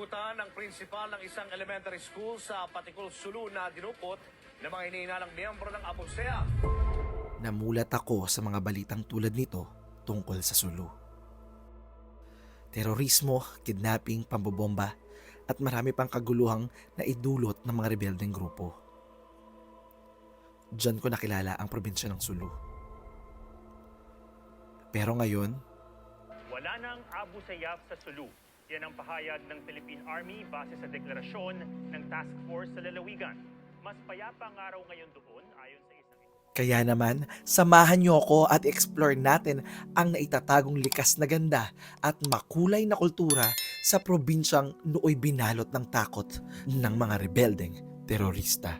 Ang prinsipal ng isang elementary school sa Patikul, Sulu na dinukot ng mga hinihinalang miyembro ng Abu Sayyaf. Namulat ako sa mga balitang tulad nito tungkol sa Sulu. Terorismo, kidnapping, pambobomba at marami pang kaguluhang na idulot ng mga rebeldeng grupo. Diyan ko nakilala ang probinsya ng Sulu. Pero ngayon, wala nang Abu Sayyaf sa Sulu. Yan ang pahayag ng Philippine Army base sa deklarasyon ng Task Force sa Lalawigan. Mas payapa ang araw ngayon doon ayon sa isang... Kaya naman, samahan niyo ako at explore natin ang naitatagong likas na ganda at makulay na kultura sa probinsyang nooy binalot ng takot ng mga rebeldeng terorista.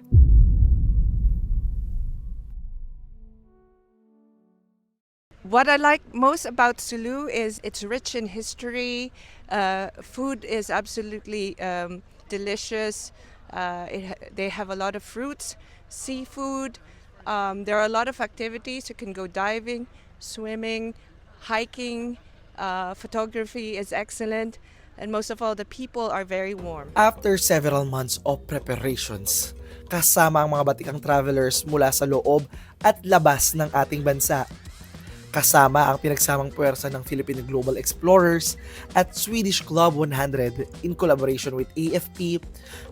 What I like most about Sulu is it's rich in history. Food is absolutely delicious. They have a lot of fruits, seafood. There are a lot of activities. You can go diving, swimming, hiking. Photography is excellent. And most of all, the people are very warm. After several months of preparations, kasama ang mga batikang travelers mula sa loob at labas ng ating bansa, kasama ang pinagsamang puwersa ng Philippine Global Explorers at Swedish Club 100 in collaboration with AFP,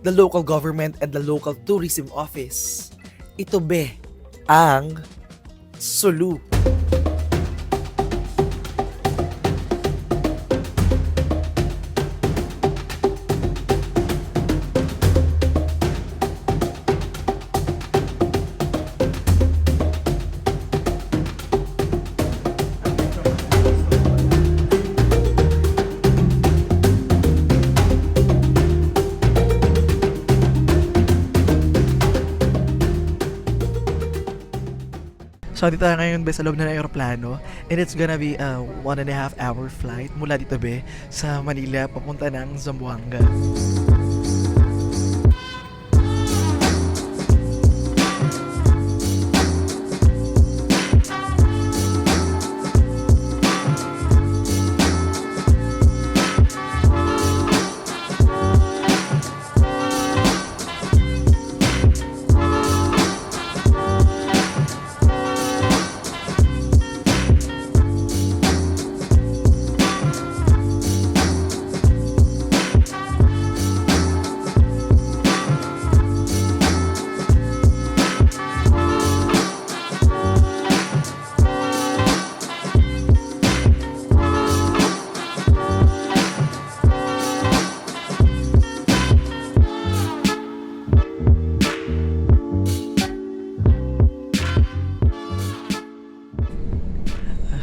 the local government and the local tourism office. Ito be ang Sulu. So, dito tayo ngayon be sa loob na ng aeroplano and it's gonna be a 1.5 hour flight mula dito be sa Manila papunta ng Zamboanga.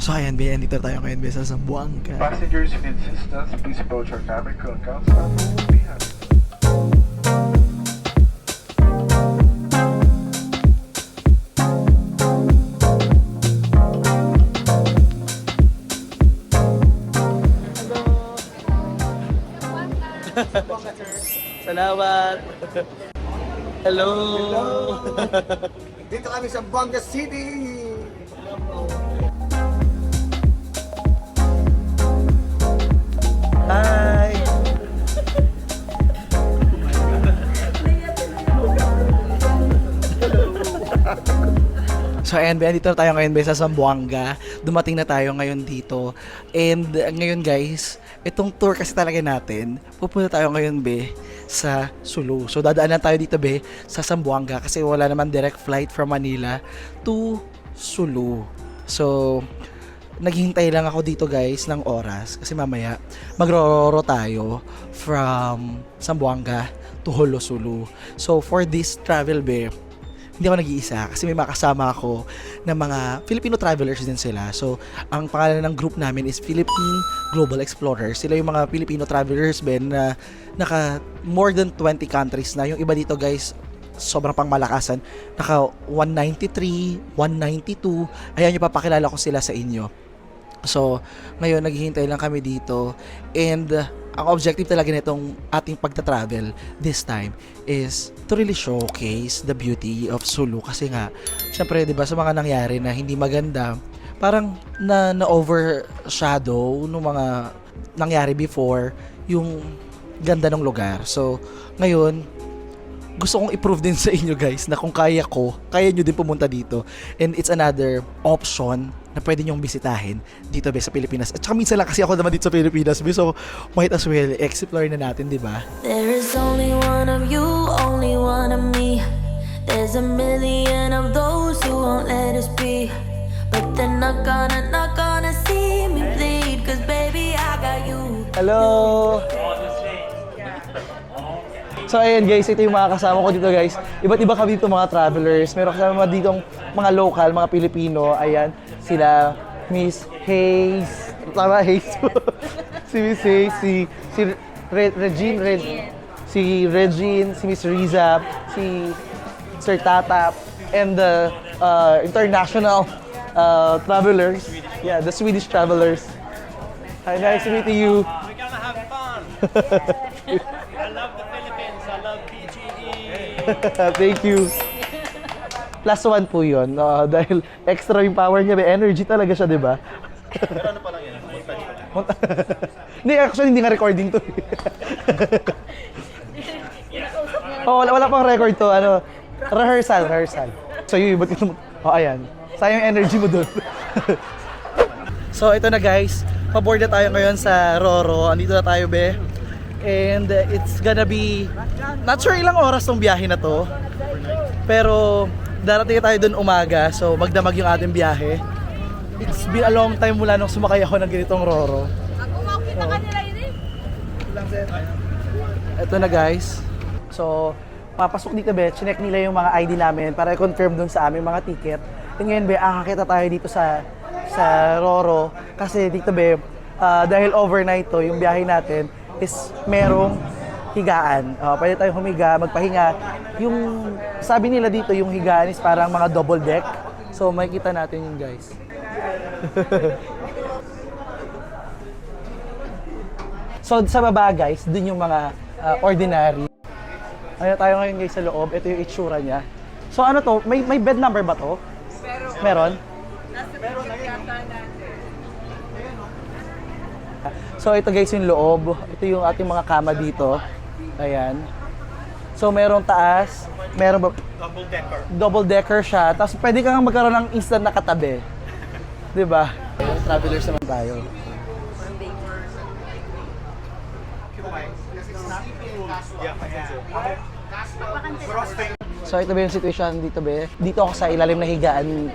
So ayan be, dito tayo ngayon be sa Zamboanga. Passengers who need assistance, please approach our cabin crew and counselor who will be happy. Salamat! Hello! Dito kami sa Zamboanga City! Hi! So ayan be, dito tayo ngayon be sa Zamboanga. Dumating na tayo ngayon dito. And ngayon guys, itong tour kasi talaga natin, pupunta tayo ngayon be sa Sulu. So dadaanan tayo dito be sa Zamboanga kasi wala naman direct flight from Manila to Sulu. So naghihintay lang ako dito guys ng oras kasi mamaya magrororo tayo from Zamboanga to Holo Sulu. So for this travel be, hindi ako nag-iisa kasi may makasama ako ng mga Filipino travelers din sila. So, ang pangalan ng group namin is Philippine Global Explorers. Sila yung mga Filipino travelers, Ben, na naka more than 20 countries na. Yung iba dito, guys, sobrang pangmalakasan. Naka 193, 192. Ayan, yung papakilala ko sila sa inyo. So, ngayon, naghihintay lang kami dito. And, ang objective talaga nitong ating pagta-travel this time is to really showcase the beauty of Sulu kasi nga syempre 'di ba sa mga nangyari na hindi maganda parang na overshadow ng mga nangyari before yung ganda ng lugar. So, ngayon, gusto kong i-prove din sa inyo guys na kung kaya ko, kaya nyo din pumunta dito. And it's another option na pwede nyong bisitahin dito be sa Pilipinas. At saka minsan lang kasi ako naman dito sa Pilipinas be, so might as well explore na natin, di ba? There is only one of you, only one of me. There's a million of those who won't let us be. But they're not gonna see me bleed. Cause baby, I got you. Hello! So ayan guys, ito yung mga kasama ko dito guys. Iba't iba kami dito mga travelers. Meron kasama dito mga local, mga Pilipino. Ayan, sila Miss Hayes. Tama, Hayes. Si Miss Hayes, si Regine, si Regine, si Miss Riza, si Sir Tatap, and the international travelers. Yeah, the Swedish travelers. Hi, nice to meet you. We're gonna have fun. I love the Philippines. I love PGE. Thank you. Plus one po yun. Dahil extra yung power niya, may energy talaga siya, di ba? Pero ano pa lang yan? Hindi, actually, hindi nga recording to. Oh, wala pang record to. Ano, rehearsal. So, yun, ba't ito? Oh, ayan. Sayang yung energy mo dun. So, ito na guys. Paboard na tayo ngayon sa Roro. Andito na tayo, be. And it's gonna be, not sure ilang oras tong biyahe na to. Pero, darating tayo dun umaga. So, magdamag yung ating biyahe. It's been a long time mula nung sumakay ako ng ganitong Roro. Ito na guys. So, papasok dito be, chinek nila yung mga ID namin para i-confirm dun sa aming mga ticket. And ngayon be, akakita tayo dito sa Roro. Kasi dito be, dahil overnight to, yung biyahe natin is merong higaan. Pwede tayong humiga, magpahinga. Yung sabi nila dito, yung higaan is parang mga double deck. So, makikita natin yun guys. So, sa baba guys, dun yung mga ordinary. Ayun tayo ngayon guys sa loob. Ito yung itsura niya. So, ano to? May bed number ba to? Meron? So, ito guys yung loob. Ito yung ating mga kama dito. Ayan. So, merong taas. Meron ba? Double decker. Double decker siya. Tapos, pwede kang magkaroon ng instant na katabi. Diba? Travelers naman tayo. So ito ba yung situation dito be? Dito ako sa ilalim na higaan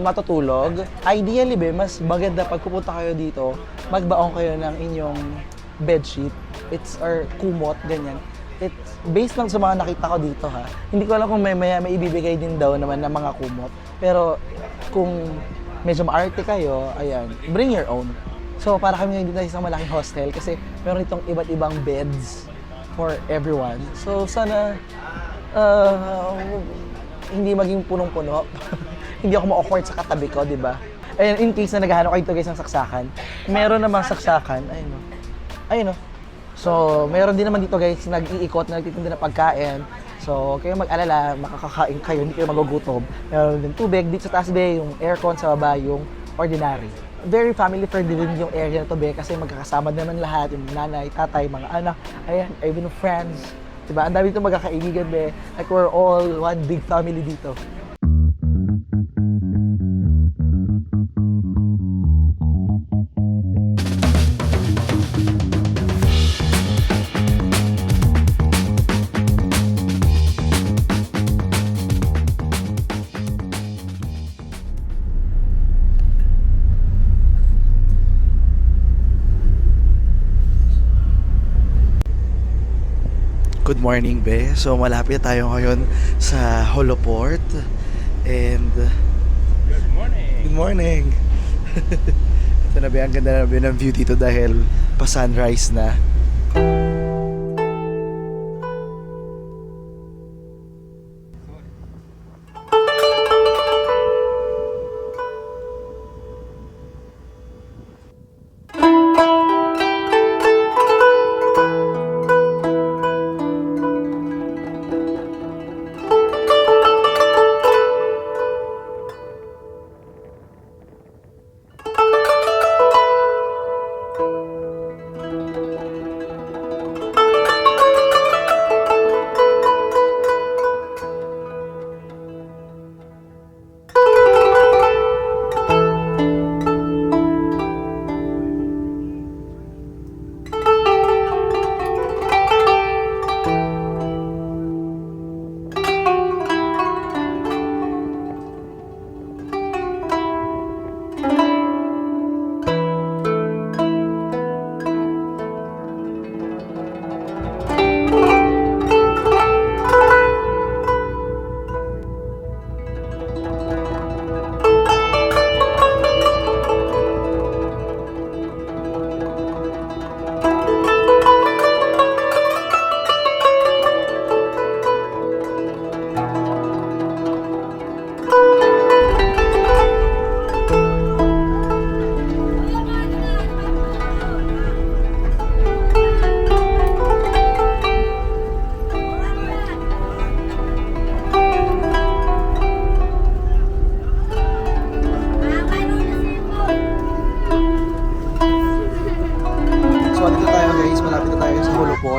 matutulog. Ideally be, mas maganda pag pupunta kayo dito, magbaong kayo ng inyong bedsheet. It's or kumot, ganyan. It's based lang sa mga nakita ko dito ha. Hindi ko alam kung may ibibigay din daw naman ng mga kumot. Pero kung medyo maarte kayo, ayan, bring your own. So para kami dito sa isang malaking hostel kasi meron itong iba't ibang beds for everyone. So sana hindi maging punong-puno. Hindi ako ma-awkward sa katabi ko, di ba? And in case na naghahanap kayo dito guys ng saksakan, meron namang saksakan. Ayun o. Ayun o. So, meron din naman dito guys nag-iikot na nagtitinda ng pagkain. So, huwag kayong mag-alala, makakakain kayo, hindi kayo magugutom. Meron din tubig dito sa taas be, yung aircon sa baba, yung ordinary. Very family friendly din yung area na to be kasi magkakasama naman lahat, yung nanay, tatay, mga anak, ayan, even friends. Diba? Ang dami dito magkakaibigan be. Like we're all one big family dito. Good morning, be. So, malapit tayo ngayon sa Holoport. And... Good morning. Good morning. Ito na, be. Ang ganda na, be, ng view dito dahil pa-sunrise na.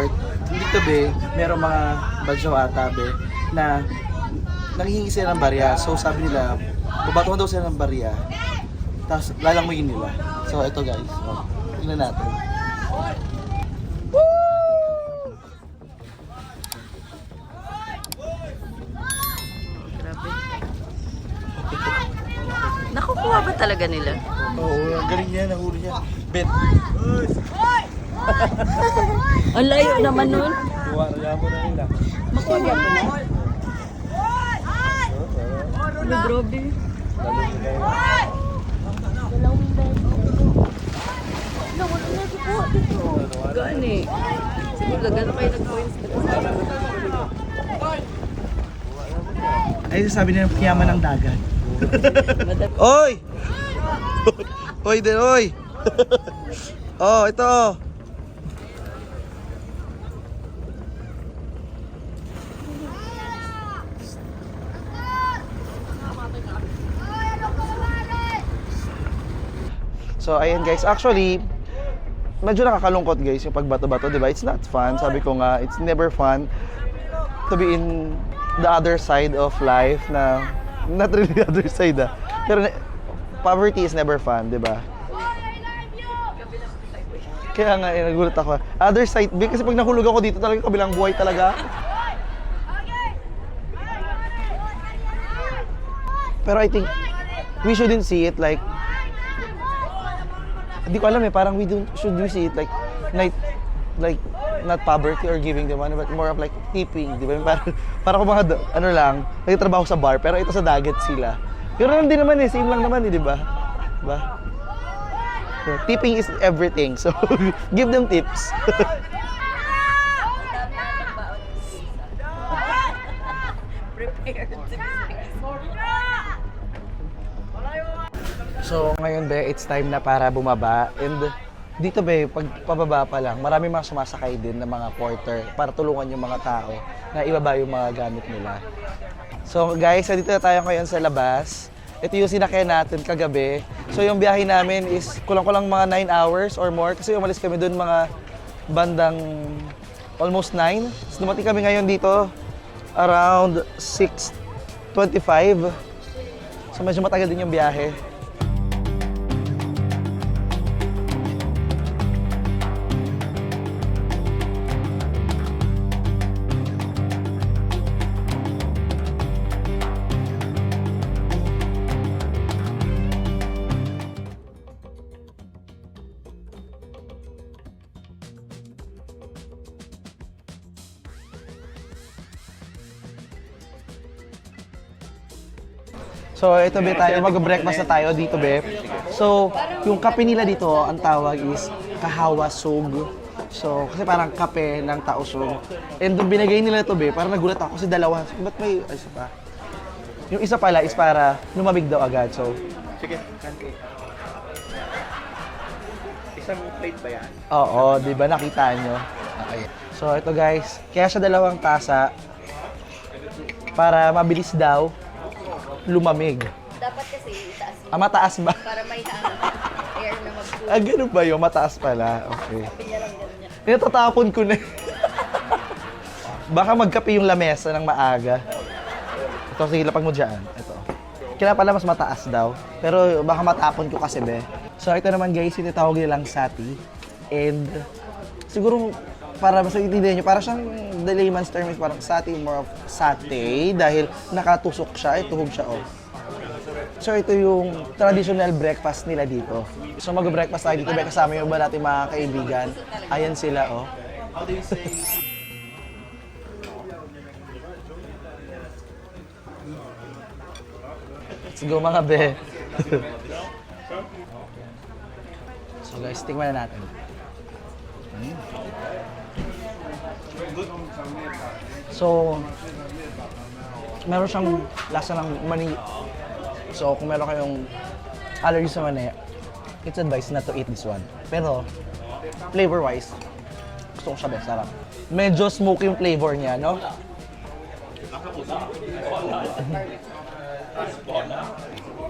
resort, dito be, merong mga badyaw ata be, na nanghihingi sila ng barya. So sabi nila, babatuhan daw sila ng barya, tapos lalanguyin nila. So ito guys, tingnan natin. Grabe. Nakukuha ba talaga nila? Oo, ang galing niya, nahuli niya. Bet. Ang layo naman nun. Wala mo na nila. Makuha po na. Ano, grabe. Gani. Sige, gagano kayo nag-points. Ay, sabi nila, kiyaman ng dagat. Oy! Oy din, oy! Oh, ito. So, ayan guys. Actually, medyo nakakalungkot guys yung pagbato-bato, di ba? It's not fun. Sabi ko nga, it's never fun to be in the other side of life na, not really the other side pero poverty is never fun, di ba? Kaya nga, nagulat ako. Other side, kasi pag nahulog ako dito talaga, kabilang buhay talaga. Pero I think, we shouldn't see it like, hindi ko alam parang should we see it like not poverty or giving them money, but more of like tipping, di ba? Para kung mga, ano lang, nagtatrabaho sa bar, pero ito sa dagat sila. Pero hindi naman same lang naman di ba? Diba? So, tipping is everything, so give them tips. So ngayon be, it's time na para bumaba, and dito be, pag pababa pa lang, marami mga sumasakay din ng mga porter para tulungan yung mga tao na ibaba yung mga gamit nila. So guys, dito na tayo ngayon sa labas. Ito yung sinakyan natin kagabi. So yung biyahe namin is kulang-kulang mga 9 hours or more kasi umalis kami doon mga bandang almost 9. So dumating kami ngayon dito around 6:25. So medyo matagal din yung biyahe. So ito be tayo, mag-breakfast na tayo dito be. So yung kape nila dito, ang tawag is kahawasog. So kasi parang kape ng tausog. And nung binigay nila ito be, parang nagulat ako kasi dalawa. Ba't may isa pa? Yung isa pala is para lumamig daw agad. So Sige, kanti. Isang plate ba yan? oo, di ba nakita nyo? Okay. So ito guys, kaya siya dalawang tasa para mabilis daw lumamig. Dapat kasi itaas Mataas ba? para may air na mag-cool. Ganun ba yun? Mataas pala. Okay. Tatapon ko na. Baka magkape yung lamesa ng maaga. Ito, sige, lapag mo dyan. Ito. Kaya pala mas mataas daw. Pero baka matapon ko kasi, be. So, ito naman guys, tinatawag nilang sati. And siguro, para mas itindihan nyo, para siyang the layman's term is parang sati, more of satay. Dahil nakatusok siya, tuhog siya, oh. So, ito yung traditional breakfast nila dito. So, mag-breakfast tayo dito, be, kasama yung iba natin mga kaibigan. Ayan sila, oh. Let's go mga be. So guys, tingnan na natin. So, meron siyang lasa ng mani. So, kung meron kayong allergy sa mani, it's advised not to eat this one. Pero, flavor-wise, gusto ko siya be, sarap. Medyo smoky yung flavor niya, no?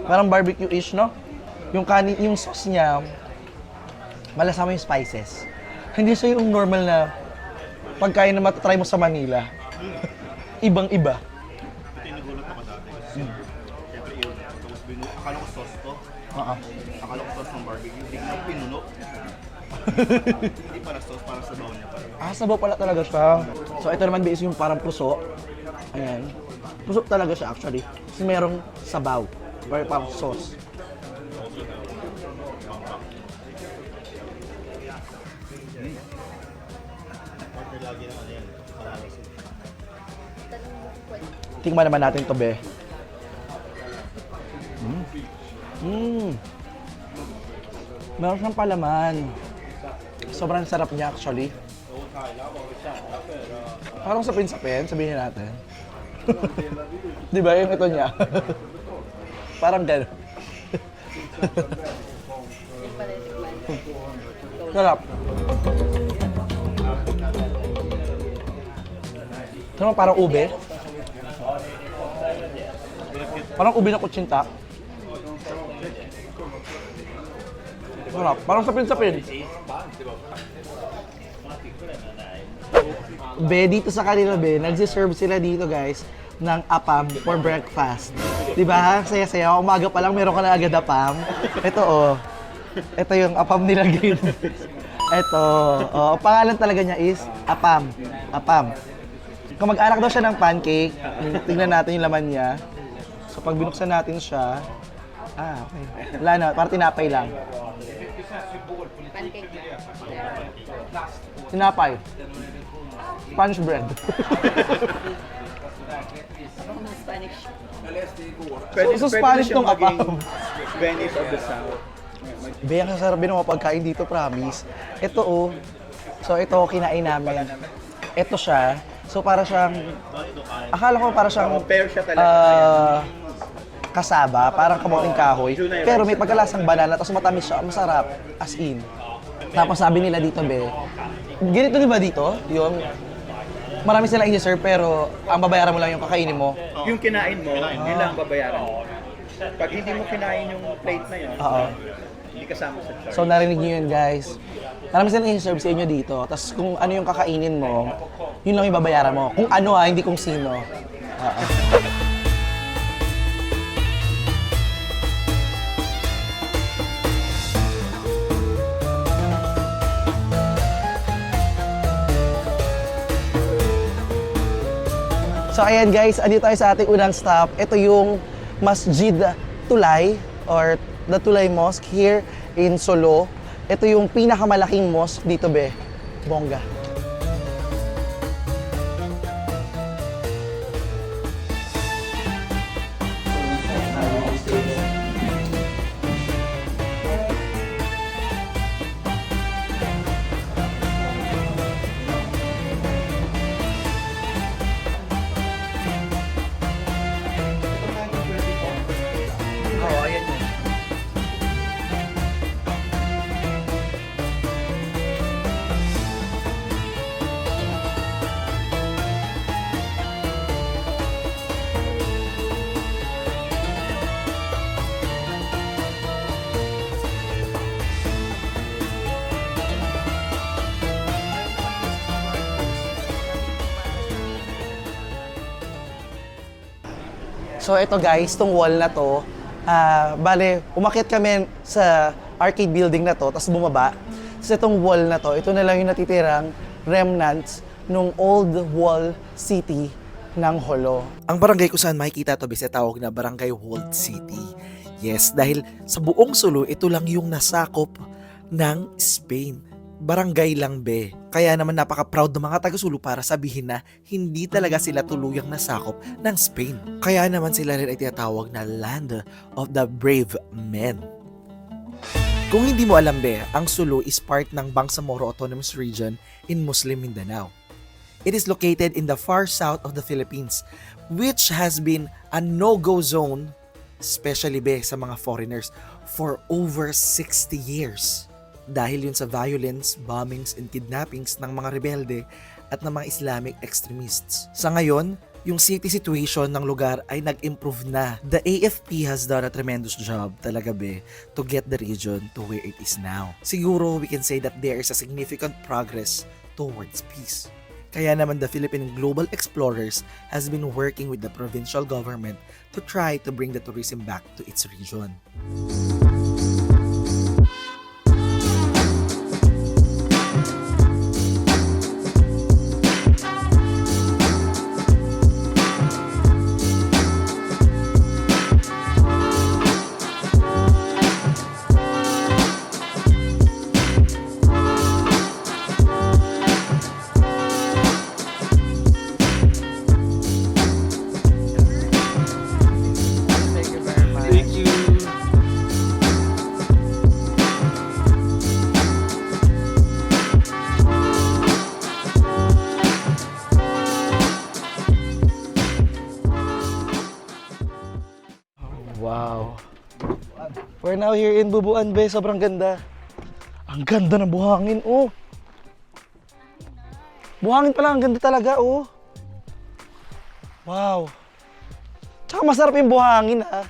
Parang barbecue-ish, no? Yung kanin, yung sauce niya, malasama yung spices. Hindi siya yung normal na pagkain na matatry mo sa Manila. Ibang-iba. Ito yung nagulat ako dati. Siyempre yun. Tapos akala ko sauce to. Oo. Akala ko sauce ng barbecue. Biglang pinuno. Hindi para sauce, para sa baon niya pala. Sabaw pala talaga siya. So ito naman is yung parang puso. Ayan. Puso talaga siya actually. Kasi merong sabaw. Or parang sauce. Order lagi ng ano yan. Malalas. Tingnan naman natin to, be. Meron siyang palaman. Sobrang sarap niya actually. Parang sapin-sapin, sabihin natin. Di ba yung ito niya? Parang gano'n. Sarap. Ito naman parang ube. Parang ube na kutsinta. Sarap. Parang sapin-sapin. Be, dito sa kanila, be, nagsiserve sila dito, guys, ng apam for breakfast. Diba? Saya-saya. Umaga pa lang, meron ka na agad apam. Ito, oh. Ito yung apam nila, guys. Ito. Oh, pangalan talaga niya is apam. Apam. Kung mag-anak daw siya ng pancake, tingnan natin yung laman niya. So, pag binuksan natin siya, okay. Wala na, parang tinapay lang. Pancake. Tinapay. Spanish bread. Spanish. So Spanish tong apam. Venice of the South. Be, ang sasarap din ng mga pagkain dito, promise. Ito, oh. So, ito, kinain namin. Ito siya. So, para siyang... Akala ko para siyang... Pear siya talaga. Kasaba, parang kamuting kahoy. Pero may pagkalasang banana, tapos matamis siya. Masarap. As in. Tapos sabi nila dito, be, ganito di ba dito? Yung... Marami silang i-serve, pero ang babayaran mo lang yung kakainin mo. Yung kinain mo, yun lang babayaran mo. Pag hindi mo kinain yung plate na yun, Oo. hindi kasama sa charge. So narinig niyo yun, guys. Marami silang i-serve sa inyo dito. Tapos kung ano yung kakainin mo, yun lang yung babayaran mo. Kung ano hindi kung sino. Oo. So ayan guys, andito tayo sa ating unang stop. Ito yung Masjid Tulay or the Tulay Mosque here in Solo. Ito yung pinakamalaking mosque dito, be. Bongga. So ito guys, tong wall na to, bale, umakyat kami sa arcade building na to, tapos bumaba. So itong wall na to, ito na lang yung natitirang remnants nung old wall city ng Jolo. Ang barangay kung saan makikita to bisa tawag na Barangay Walled City. Yes, dahil sa buong Sulu, ito lang yung nasakop ng Spain. Barangay lang, be. Kaya naman napaka-proud ng mga taga-Sulu para sabihin na hindi talaga sila tuluyang nasakop ng Spain. Kaya naman sila rin ay tinatawag na Land of the Brave Men. Kung hindi mo alam, be, ang Sulu is part ng Bangsamoro Autonomous Region in Muslim Mindanao. It is located in the far south of the Philippines, which has been a no-go zone, especially, be, sa mga foreigners, for over 60 years. Dahil yun sa violence, bombings, and kidnappings ng mga rebelde at ng mga Islamic extremists. Sa ngayon, yung city situation ng lugar ay nag-improve na. The AFP has done a tremendous job talaga, be, to get the region to where it is now. Siguro we can say that there is a significant progress towards peace. Kaya naman the Philippine Global Explorers has been working with the provincial government to try to bring the tourism back to its region. Wow. We're now here in Bubuan Bay. Sobrang ganda. Ang ganda ng buhangin, oh. Buhangin pala, ang ganda talaga, oh. Wow. Tsaka masarap yung buhangin, ha.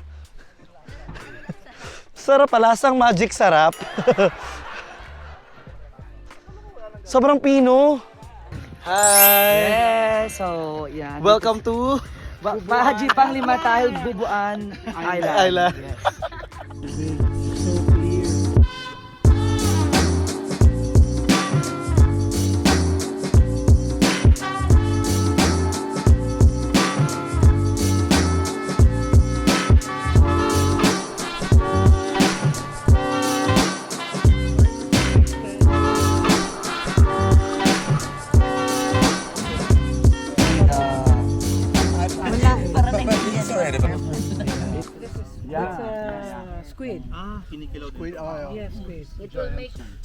Sarap pala, lasang magic sarap. Sobrang pino. Hi. Yes, so yan. Welcome to Haji Panglima Tahil Bubuan Island. Yes. So clear.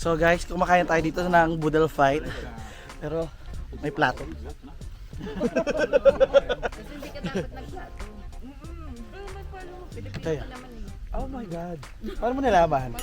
So guys, kumakain tayo dito ng Boodle Fight. Pero may plato. Kaya. Oh my God. Paano mo nalaman?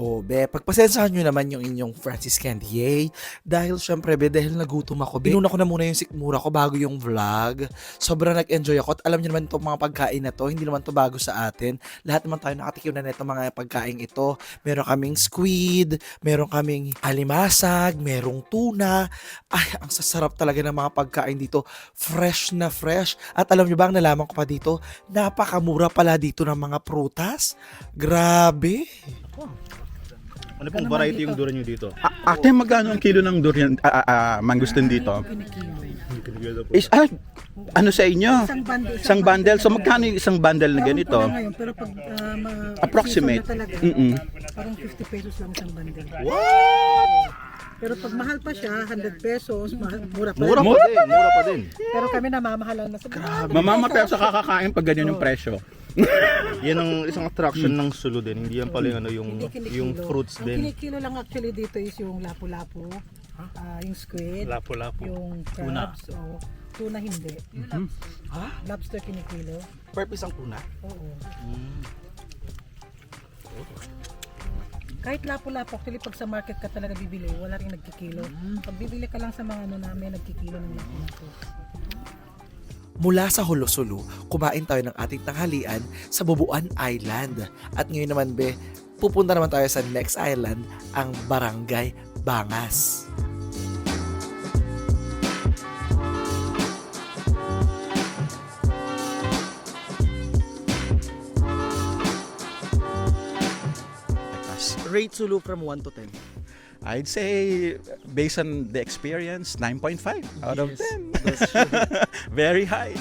Oh, be, pagpasensyahan nyo naman yung inyong Francis Candier. Dahil syempre, be, dahil nagutom ako, be, inuna ko na muna yung sikmura ko bago yung vlog. Sobrang nag-enjoy ako at alam nyo naman itong mga pagkain na to, hindi naman to bago sa atin. Lahat naman tayo nakatikim na nito mga pagkain ito. Meron kaming squid, meron kaming alimasag, merong tuna. Ay, ang sasarap talaga ng mga pagkain dito. Fresh na fresh. At alam nyo ba, ang nalaman ko pa dito, napakamura pala dito ng mga prutas. Grabe. Ano pong variety yung durian nyo dito? Ate, magkano ang kilo ng durian, mangustin dito? Ano sa inyo? Isang bundle. So magkano yung isang bundle na ganito? Pero pag Approximate. Parang 50 pesos lang isang bundle. What? Pero pag mahal pa siya, 100 pesos, mura pa. Mura pa din. Pero kami namamahalan na sa Mamamatay sa kakakain pag ganyan yung presyo. Yan ang isang attraction ng Sulu din. Hindi yan pala yung, ano, yung fruits Ang din. kinikilo lang actually dito is yung lapu-lapu, yung squid, yung crabs, o tuna hindi. Lobster kinikilo. Per piece ang tuna? Oo. Kahit lapu-lapu, actually pag sa market ka talaga bibili, wala rin nagkikilo. Pag bibili ka lang sa mga ano namin, nagkikilo ng lapu-lapu. Mula sa Holosulu, kumain tayo ng ating tanghalian sa Bubuan Island. At ngayon naman, be, pupunta naman tayo sa next island, ang Barangay Bangas. Rate Sulu from 1 to 10. I'd say, based on the experience, 9.5 out of 10. Very high.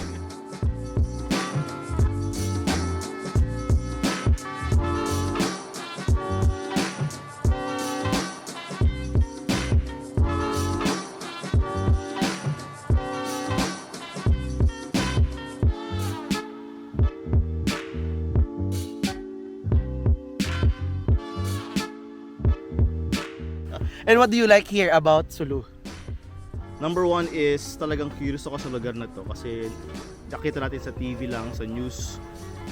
And what do you like here about Sulu? Number one is talagang curious ako sa lugar na to kasi nakita natin sa TV lang, sa news,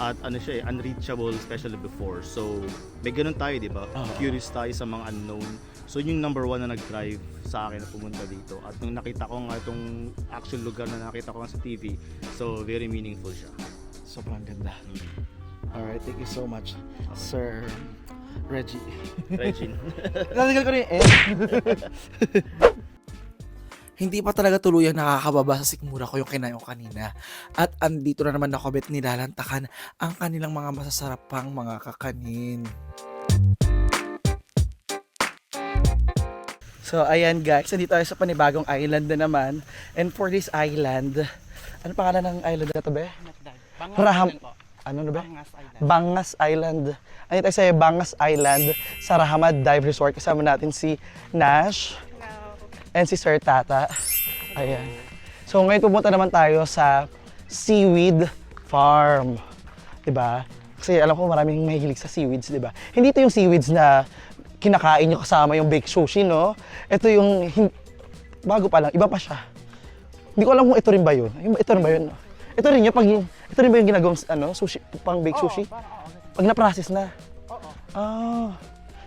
at ano siya unreachable especially before. So may ganun tayo, di ba? Curious tayo sa mga unknown. So yun yung number one na nag-drive sa akin na pumunta dito. At nung nakita ko nga itong actual lugar na nakita ko nga sa TV, so very meaningful siya. Sobrang ganda. Alright, thank you so much, Sir Reggie. Regine. Nalagay ko rin yung Hindi pa talaga tuluyang nakakababa sa sikmura ko yung kinain ko kanina. At andito na naman ako bet nilalantakan ang kanilang mga masasarapang mga kakanin. So ayan guys, nandito tayo sa panibagong island na naman. And for this island, ano pangalan ng island na to be? Ano na ba? Bangas Island. Ano tayo sa Bangas Island sa Rahamad Dive Resort. Kasama natin si Nash. And si Sir Tata. Ayan. So ngayon pupunta naman tayo sa Seaweed Farm. 'Di ba? Kasi alam ko maraming mahilig sa seaweeds, 'di ba? Hindi 'to yung seaweeds na kinakain nyo kasama yung baked sushi, no? Ito yung bago pa lang, iba pa siya. Hindi ko alam kung ito rin ba yun. Ito rin ba yun? Ito rin yung ginagawang sushi, pang baked sushi? Pag na-process na? Oo. Ah.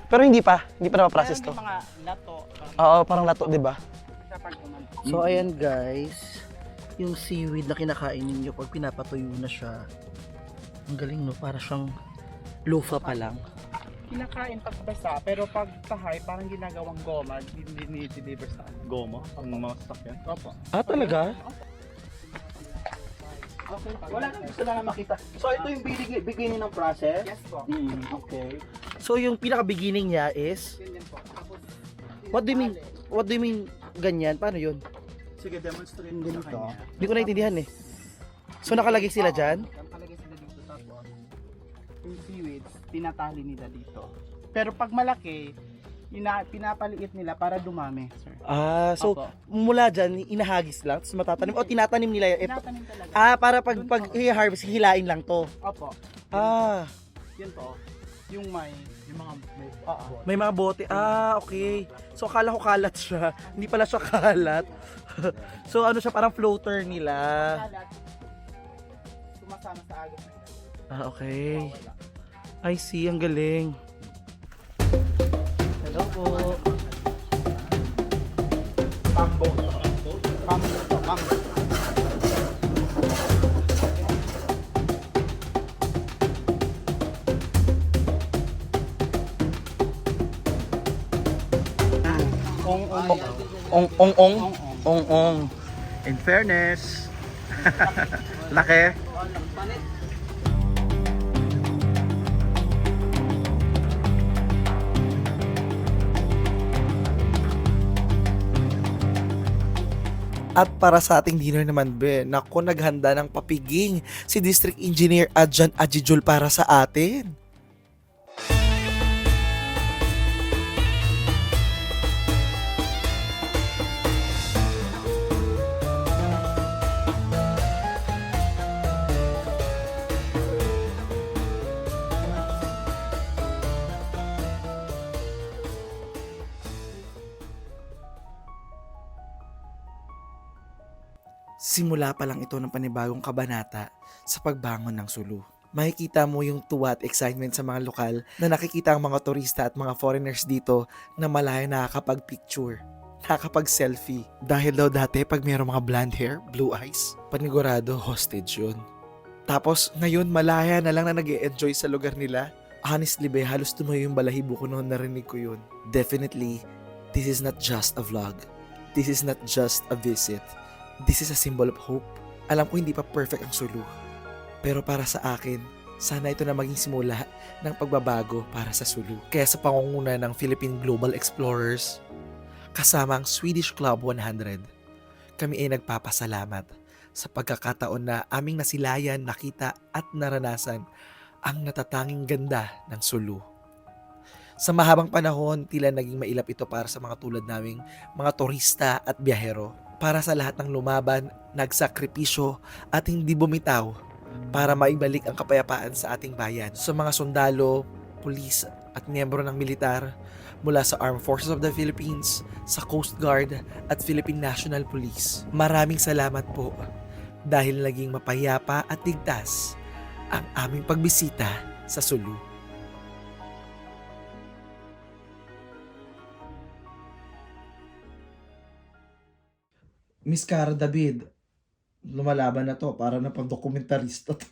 Pero hindi pa na-process to. Mga lato. Oo, parang lato, 'di ba? So ayan guys, yung seaweed na kinakain ninyo pag pinapatuyo na siya. Ang galing no, para siyang lufa pa lang. Kinakain pag basa, pero pag tahay, parang ginagawang goma, hindi deliver sa Goma, ang mga sasakyan. Opo. Ah, talaga? Okay. Wala nang gusto na makita. So ito yung beginning ng process? Yes po. Okay. So yung pinaka-beginning niya is Ganyan po. Tapos, What do you mean ganyan? Paano yun? sige, demonstrate ko sa kanya. Hindi ko naintindihan eh. So nakalagay sila dyan? Nakalagay sila dito tapos yung seaweeds, tinatali nila dito. Pero pag malaki, pinapaliit nila para dumami, sir. Ah, so Opo. mula dyan, inahagis lang, tapos matatanim, o tinatanim nila ito. Tinatanim talaga. Ah, para pag i-harvest, hilain lang to. Opo. Ah, Yun po. Yung mga may mga bote. Ah, okay. So akala ko kalat siya. Hindi pala siya kalat. So ano siya, parang floater nila. sumasama sa agos. Ah, okay. I see, ang galing. Hello po. Ong. In fairness. Laki. At para sa ating dinner naman, be, naku, naghanda ng papiging si District Engineer Adjan Ajijul para sa atin. Simula pa lang ito ng panibagong kabanata sa pagbangon ng Sulu. Makikita mo yung tuwa at excitement sa mga lokal na nakikita ang mga turista at mga foreigners dito na malaya nakakapag-picture, nakakapag-selfie. Dahil daw dati pag mayroong mga blonde hair, blue eyes, panigurado hostage yun. Tapos ngayon malaya na lang na nag-e-enjoy sa lugar nila. Honestly be, halos tumayo yung balahibo ko noon narinig ko yun. Definitely, this is not just a vlog. This is not just a visit. This is a symbol of hope. Alam ko hindi pa perfect ang Sulu. Pero para sa akin, sana ito na maging simula ng pagbabago para sa Sulu. Kaya sa pangunguna ng Philippine Global Explorers, kasama ang Swedish Club 100, kami ay nagpapasalamat sa pagkakataon na aming nasilayan, nakita at naranasan ang natatanging ganda ng Sulu. Sa mahabang panahon, tila naging mailap ito para sa mga tulad naming mga turista at biyahero. Para sa lahat ng lumaban, nagsakripisyo at hindi bumitaw para maibalik ang kapayapaan sa ating bayan. Sa mga sundalo, pulis at miyembro ng militar mula sa Armed Forces of the Philippines, sa Coast Guard at Philippine National Police. Maraming salamat po dahil naging mapayapa at ligtas ang aming pagbisita sa Sulu. Miss Cara David, lumalaban na to para na pang dokumentarista to.